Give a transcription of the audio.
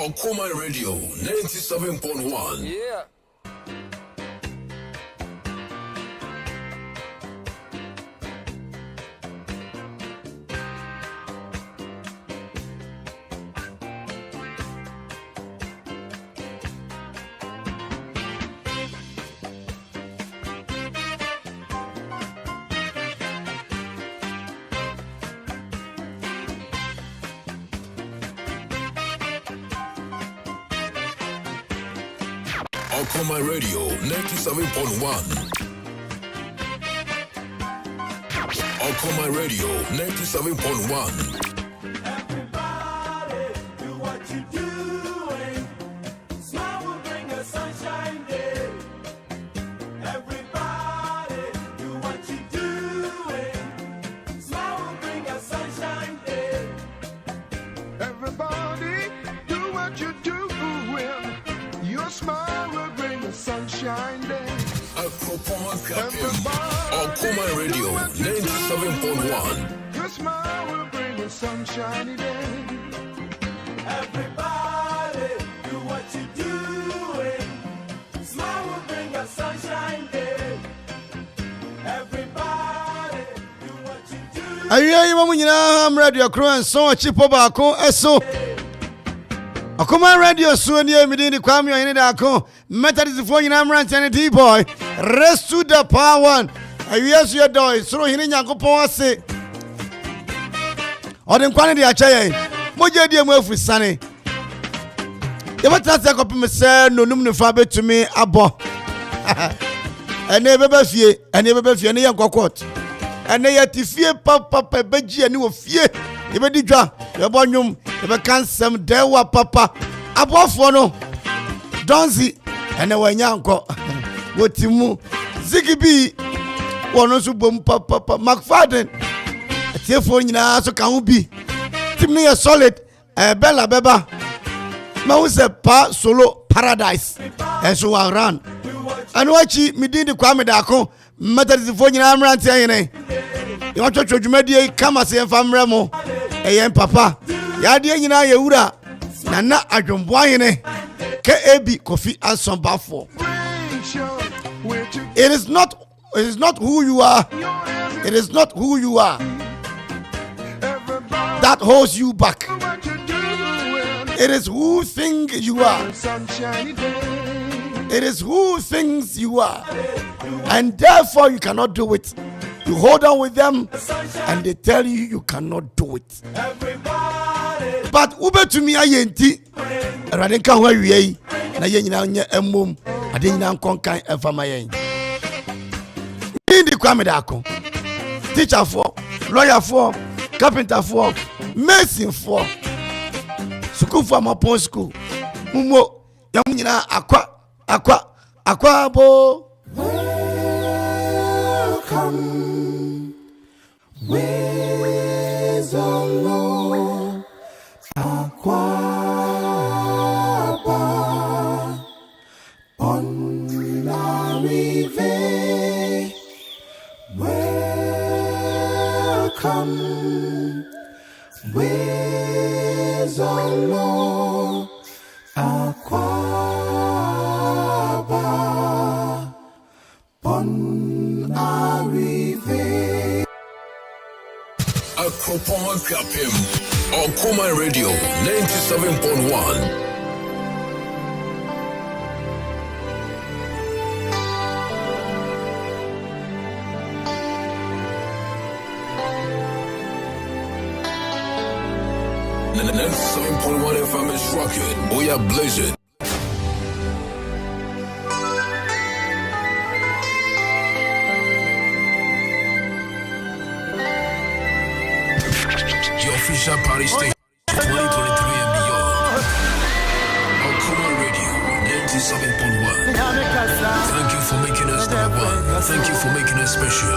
Okoman Radio 97.1. Yeah. Okoman Radio 97.1. Okoman Radio 97.1. Everybody, do what you doing. Smile will bring a sunshine day. Everybody, do what you doing. Smile will bring a sunshine day. Everybody, do what you doing. Your smile will bring a sunshine day. Akropong-Akuapem. Okoman Radio 97.1. Your smile will bring a sunshiny day. Everybody, do what you doing. Smile will bring a sunshine day. Everybody, do what you doing. Ayi mamu nyina am radio crew and so chipo baako eso. Okoman radio so ni emidi ni kwame Ohene Darko Methodist for nyina am rant D-boy rest to the power one. Ayi asu ye doy so hini Nyankopon ase. Odin kwane de achaye. Moje die mu afusane. Ye bata se kopim se nonum ne fa betumi abo. Ene beba fie ne ye nkokot. Ene ye tifie papa beji ani wo fie. Ye be di dwa, ye bo nwum, ye be kansem dewa papa. Abofo no. Donzi ene wanya nko. Wotimu Zigibi wono so bom papa McFadden. Tiefo nyina so ka ho bi. Tim ne ye solid bella beba. Ma wo se pa solo paradise. Enso wa run. Anu achi midin de Kwame Darko Methodist fo nyina amrante ayene. Ye wa twotwo dwumadie kama se famra mo. Eyen papa. Ya de nyina ye wura. Nana adwombo ayene. A.K.A Kofi Anson Bafo. It is not who you are. It is not who you are that holds you back. It is who think you are. It is who thinks you are. And therefore you cannot do it. You hold on with them and they tell you cannot do it. But ube to me ayenti. Radenka ho awie na ye nyina nya emom. Ade nyina nkonkan efama yen. Ndi Kwame Darko. Teacher for, lawyer for, carpenter for, mason for. School for Amapon school. Mumo yam nyina Akwaabo. Welcome. Where's the Lord? Akwaaba. On la rive. Welcome. Where's the Lord? Akwaaba. On la rive. Akropong-Akuapem. Okoman Radio 97.1. The 97.1 FM is rocking. We are blazing. Your official party station 2023 and beyond. Okoman Radio 97.1. Thank you for making us number one. Thank you for making us special.